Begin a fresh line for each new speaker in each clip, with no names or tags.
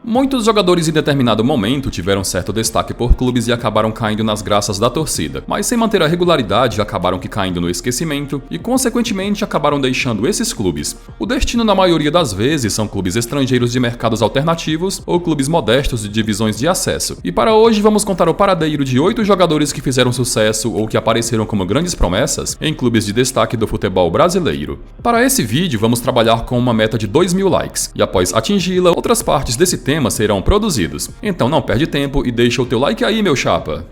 Muitos jogadores em determinado momento tiveram certo destaque por clubes e acabaram caindo nas graças da torcida, mas sem manter a regularidade acabaram caindo no esquecimento e consequentemente acabaram deixando esses clubes. O destino na maioria das vezes são clubes estrangeiros de mercados alternativos ou clubes modestos de divisões de acesso. E para hoje vamos contar o paradeiro de 8 jogadores que fizeram sucesso ou que apareceram como grandes promessas em clubes de destaque do futebol brasileiro. Para esse vídeo vamos trabalhar com uma meta de 2.000 likes e após atingi-la, outras partes desse tema serão produzidos. Então não perde tempo e deixa o teu like aí, meu chapa!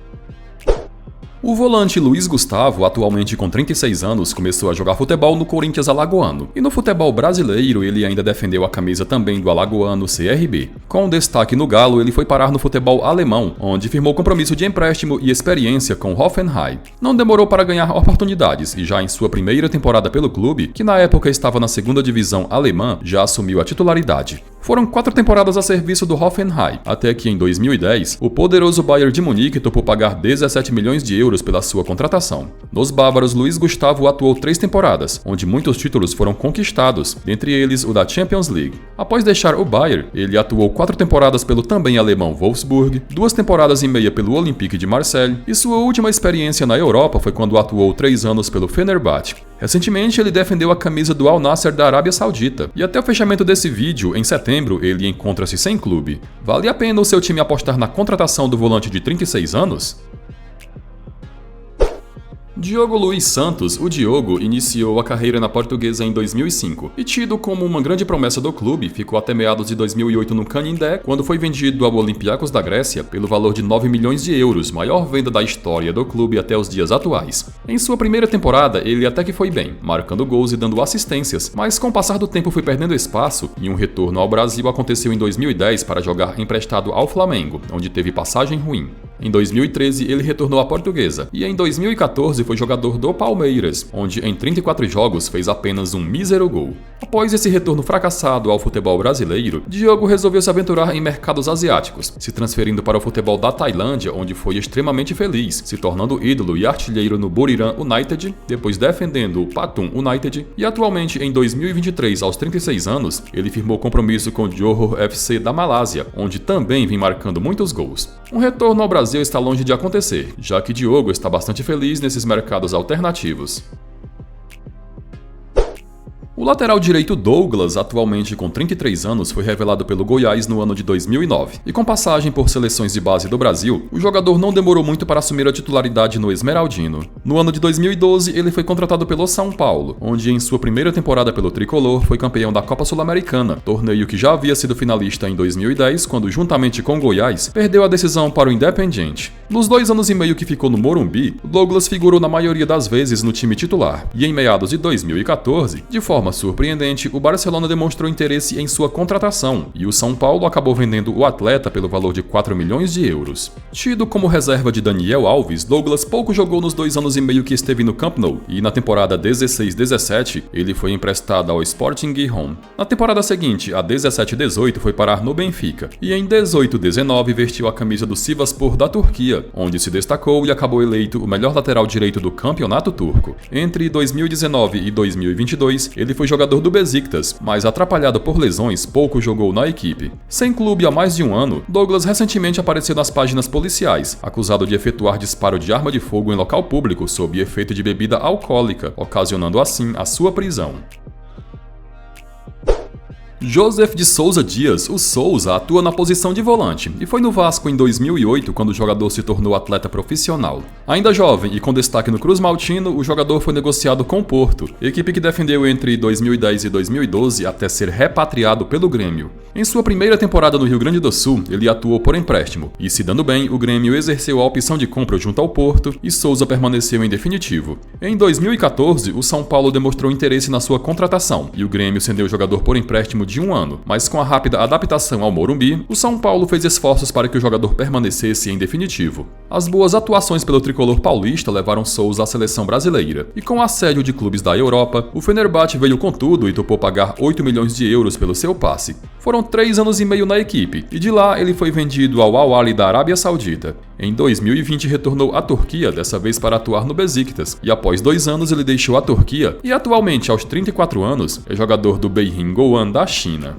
O volante Luiz Gustavo, atualmente com 36 anos, começou a jogar futebol no Corinthians alagoano. E no futebol brasileiro, ele ainda defendeu a camisa também do alagoano CRB. Com destaque no Galo, ele foi parar no futebol alemão, onde firmou compromisso de empréstimo e experiência com Hoffenheim. Não demorou para ganhar oportunidades e já em sua primeira temporada pelo clube, que na época estava na segunda divisão alemã, já assumiu a titularidade. Foram 4 temporadas a serviço do Hoffenheim, até que em 2010, o poderoso Bayern de Munique topou pagar 17 milhões de euros pela sua contratação. Nos bávaros, Luiz Gustavo atuou 3 temporadas, onde muitos títulos foram conquistados, dentre eles o da Champions League. Após deixar o Bayern, ele atuou 4 temporadas pelo também alemão Wolfsburg, 2 temporadas e meia pelo Olympique de Marseille, e sua última experiência na Europa foi quando atuou 3 anos pelo Fenerbahçe. Recentemente, ele defendeu a camisa do Al Nassr da Arábia Saudita, e até o fechamento desse vídeo, em setembro, ele encontra-se sem clube. Vale a pena o seu time apostar na contratação do volante de 36 anos? Diogo Luiz Santos, o Diogo, iniciou a carreira na Portuguesa em 2005 e tido como uma grande promessa do clube, ficou até meados de 2008 no Canindé, quando foi vendido ao Olympiacos da Grécia pelo valor de 9 milhões de euros, maior venda da história do clube até os dias atuais. Em sua primeira temporada, ele até que foi bem, marcando gols e dando assistências, mas com o passar do tempo foi perdendo espaço e um retorno ao Brasil aconteceu em 2010 para jogar emprestado ao Flamengo, onde teve passagem ruim. Em 2013, ele retornou à Portuguesa e em 2014 foi jogador do Palmeiras, onde em 34 jogos fez apenas um mísero gol. Após esse retorno fracassado ao futebol brasileiro, Diogo resolveu se aventurar em mercados asiáticos, se transferindo para o futebol da Tailândia, onde foi extremamente feliz, se tornando ídolo e artilheiro no Buriram United, depois defendendo o Pathum United, e atualmente em 2023, aos 36 anos, ele firmou compromisso com o Johor FC da Malásia, onde também vem marcando muitos gols. Um retorno ao Brasil está longe de acontecer, já que Diogo está bastante feliz nesses mercados alternativos. O lateral direito Douglas, atualmente com 33 anos, foi revelado pelo Goiás no ano de 2009. E com passagem por seleções de base do Brasil, o jogador não demorou muito para assumir a titularidade no Esmeraldino. No ano de 2012, ele foi contratado pelo São Paulo, onde em sua primeira temporada pelo Tricolor foi campeão da Copa Sul-Americana, torneio que já havia sido finalista em 2010, quando juntamente com Goiás, perdeu a decisão para o Independiente. Nos 2 anos e meio que ficou no Morumbi, Douglas figurou na maioria das vezes no time titular, e em meados de 2014, de forma surpreendente, o Barcelona demonstrou interesse em sua contratação e o São Paulo acabou vendendo o atleta pelo valor de 4 milhões de euros. Tido como reserva de Daniel Alves, Douglas pouco jogou nos 2 anos e meio que esteve no Camp Nou e na temporada 16-17 ele foi emprestado ao Sporting Gijón. Na temporada seguinte, a 17-18, foi parar no Benfica e em 18-19 vestiu a camisa do Sivasspor da Turquia, onde se destacou e acabou eleito o melhor lateral direito do campeonato turco. Entre 2019 e 2022, ele foi jogador do Besiktas, mas atrapalhado por lesões, pouco jogou na equipe. Sem clube há mais de um ano, Douglas recentemente apareceu nas páginas policiais, acusado de efetuar disparo de arma de fogo em local público sob efeito de bebida alcoólica, ocasionando assim a sua prisão. Joseph de Souza Dias, o Souza, atua na posição de volante e foi no Vasco em 2008 quando o jogador se tornou atleta profissional. Ainda jovem e com destaque no Cruz Maltino, o jogador foi negociado com o Porto, equipe que defendeu entre 2010 e 2012 até ser repatriado pelo Grêmio. Em sua primeira temporada no Rio Grande do Sul, ele atuou por empréstimo e, se dando bem, o Grêmio exerceu a opção de compra junto ao Porto e Souza permaneceu em definitivo. Em 2014, o São Paulo demonstrou interesse na sua contratação e o Grêmio cedeu o jogador por empréstimo de um ano, mas com a rápida adaptação ao Morumbi, o São Paulo fez esforços para que o jogador permanecesse em definitivo. As boas atuações pelo tricolor paulista levaram Souza à seleção brasileira, e com o assédio de clubes da Europa, o Fenerbahçe veio com tudo e topou pagar 8 milhões de euros pelo seu passe. Foram 3 anos e meio na equipe, e de lá ele foi vendido ao Al Ahly da Arábia Saudita. Em 2020 retornou à Turquia, dessa vez para atuar no Besiktas, e após 2 anos ele deixou a Turquia e atualmente, aos 34 anos, é jogador do Beijing Goan da China.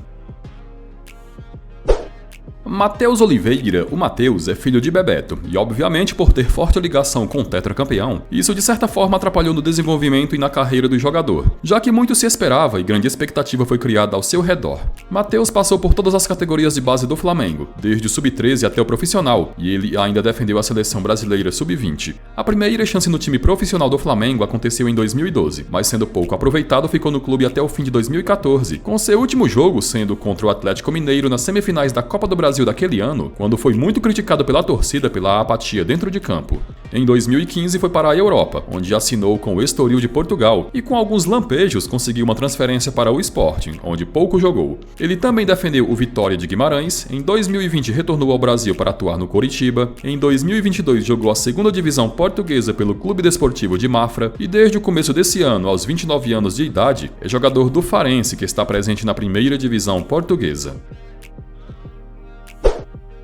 Matheus Oliveira, o Matheus, é filho de Bebeto, e obviamente por ter forte ligação com o tetracampeão, isso de certa forma atrapalhou no desenvolvimento e na carreira do jogador, já que muito se esperava e grande expectativa foi criada ao seu redor. Matheus passou por todas as categorias de base do Flamengo, desde o sub-13 até o profissional, e ele ainda defendeu a seleção brasileira sub-20. A primeira chance no time profissional do Flamengo aconteceu em 2012, mas sendo pouco aproveitado ficou no clube até o fim de 2014, com seu último jogo sendo contra o Atlético Mineiro nas semifinais da Copa do Brasil daquele ano, quando foi muito criticado pela torcida pela apatia dentro de campo. Em 2015 foi para a Europa, onde assinou com o Estoril de Portugal e com alguns lampejos conseguiu uma transferência para o Sporting, onde pouco jogou. Ele também defendeu o Vitória de Guimarães, em 2020 retornou ao Brasil para atuar no Coritiba, em 2022 jogou a segunda divisão portuguesa pelo Clube Desportivo de Mafra e desde o começo desse ano, aos 29 anos de idade, é jogador do Farense que está presente na primeira divisão portuguesa.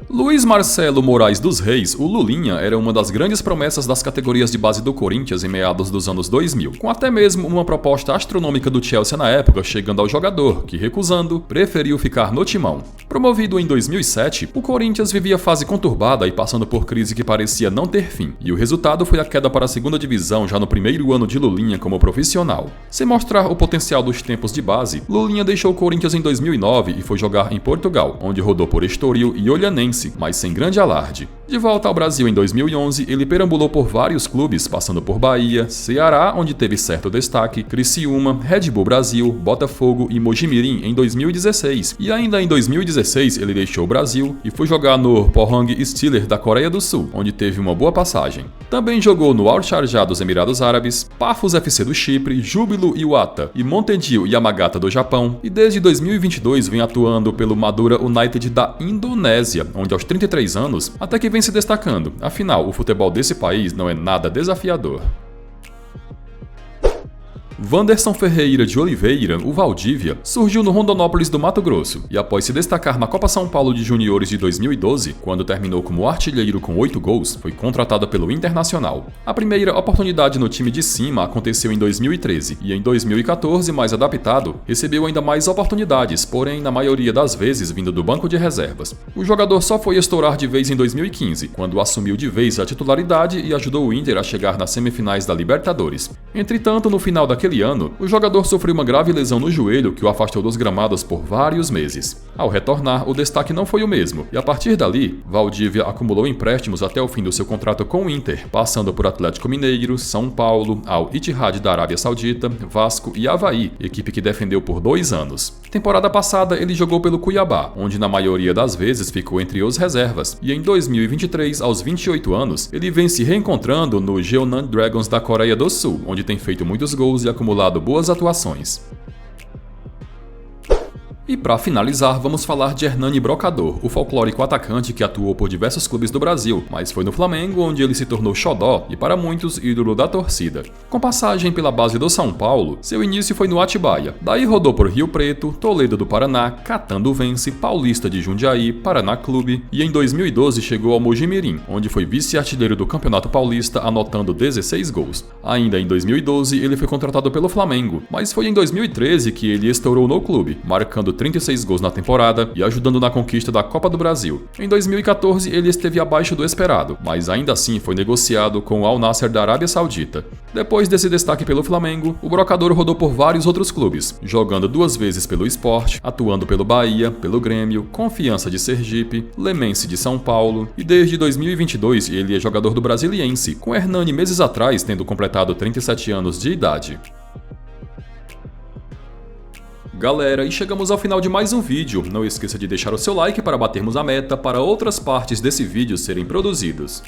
Luiz Marcelo Moraes dos Reis, o Lulinha, era uma das grandes promessas das categorias de base do Corinthians em meados dos anos 2000, com até mesmo uma proposta astronômica do Chelsea na época chegando ao jogador, que recusando, preferiu ficar no timão. Promovido em 2007, o Corinthians vivia fase conturbada e passando por crise que parecia não ter fim, e o resultado foi a queda para a segunda divisão já no primeiro ano de Lulinha como profissional. Sem mostrar o potencial dos tempos de base, Lulinha deixou o Corinthians em 2009 e foi jogar em Portugal, onde rodou por Estoril e Olhanense, mas sem grande alarde. De volta ao Brasil em 2011, ele perambulou por vários clubes, passando por Bahia, Ceará, onde teve certo destaque, Criciúma, Red Bull Brasil, Botafogo e Mojimirim em 2016. E ainda em 2016 ele deixou o Brasil e foi jogar no Pohang Steelers da Coreia do Sul, onde teve uma boa passagem. Também jogou no Al Sharjah dos Emirados Árabes, Pafos FC do Chipre, Júbilo Iwata e Montedio Yamagata do Japão, e desde 2022 vem atuando pelo Madura United da Indonésia, onde aos 33 anos até que vem se destacando, afinal o futebol desse país não é nada desafiador. Wanderson Ferreira de Oliveira, o Valdívia, surgiu no Rondonópolis do Mato Grosso e após se destacar na Copa São Paulo de Juniores de 2012, quando terminou como artilheiro com 8 gols, foi contratado pelo Internacional. A primeira oportunidade no time de cima aconteceu em 2013 e em 2014, mais adaptado, recebeu ainda mais oportunidades, porém na maioria das vezes vindo do banco de reservas. O jogador só foi estourar de vez em 2015, quando assumiu de vez a titularidade e ajudou o Inter a chegar nas semifinais da Libertadores. Entretanto, no final daquele ano, o jogador sofreu uma grave lesão no joelho que o afastou dos gramados por vários meses. Ao retornar, o destaque não foi o mesmo, e a partir dali, Valdívia acumulou empréstimos até o fim do seu contrato com o Inter, passando por Atlético Mineiro, São Paulo, Al Ittihad da Arábia Saudita, Vasco e Avaí, equipe que defendeu por 2 anos. Temporada passada, ele jogou pelo Cuiabá, onde na maioria das vezes ficou entre os reservas, e em 2023, aos 28 anos, ele vem se reencontrando no Jeonnan Dragons da Coreia do Sul, onde tem feito muitos gols e acumulado boas atuações. E para finalizar, vamos falar de Hernani Brocador, o folclórico atacante que atuou por diversos clubes do Brasil, mas foi no Flamengo onde ele se tornou xodó e para muitos ídolo da torcida. Com passagem pela base do São Paulo, seu início foi no Atibaia, daí rodou por Rio Preto, Toledo do Paraná, Catanduvense, Paulista de Jundiaí, Paraná Clube e em 2012 chegou ao Mojimirim, onde foi vice-artilheiro do Campeonato Paulista anotando 16 gols. Ainda em 2012 ele foi contratado pelo Flamengo, mas foi em 2013 que ele estourou no clube, marcando 36 gols na temporada e ajudando na conquista da Copa do Brasil. Em 2014 ele esteve abaixo do esperado, mas ainda assim foi negociado com o Al Nassr da Arábia Saudita. Depois desse destaque pelo Flamengo, o Brocador rodou por vários outros clubes, jogando 2 vezes pelo Sport, atuando pelo Bahia, pelo Grêmio, Confiança de Sergipe, Lemense de São Paulo e desde 2022 ele é jogador do Brasiliense, com Hernani meses atrás tendo completado 37 anos de idade. Galera, e chegamos ao final de mais um vídeo. Não esqueça de deixar o seu like para batermos a meta para outras partes desse vídeo serem produzidas.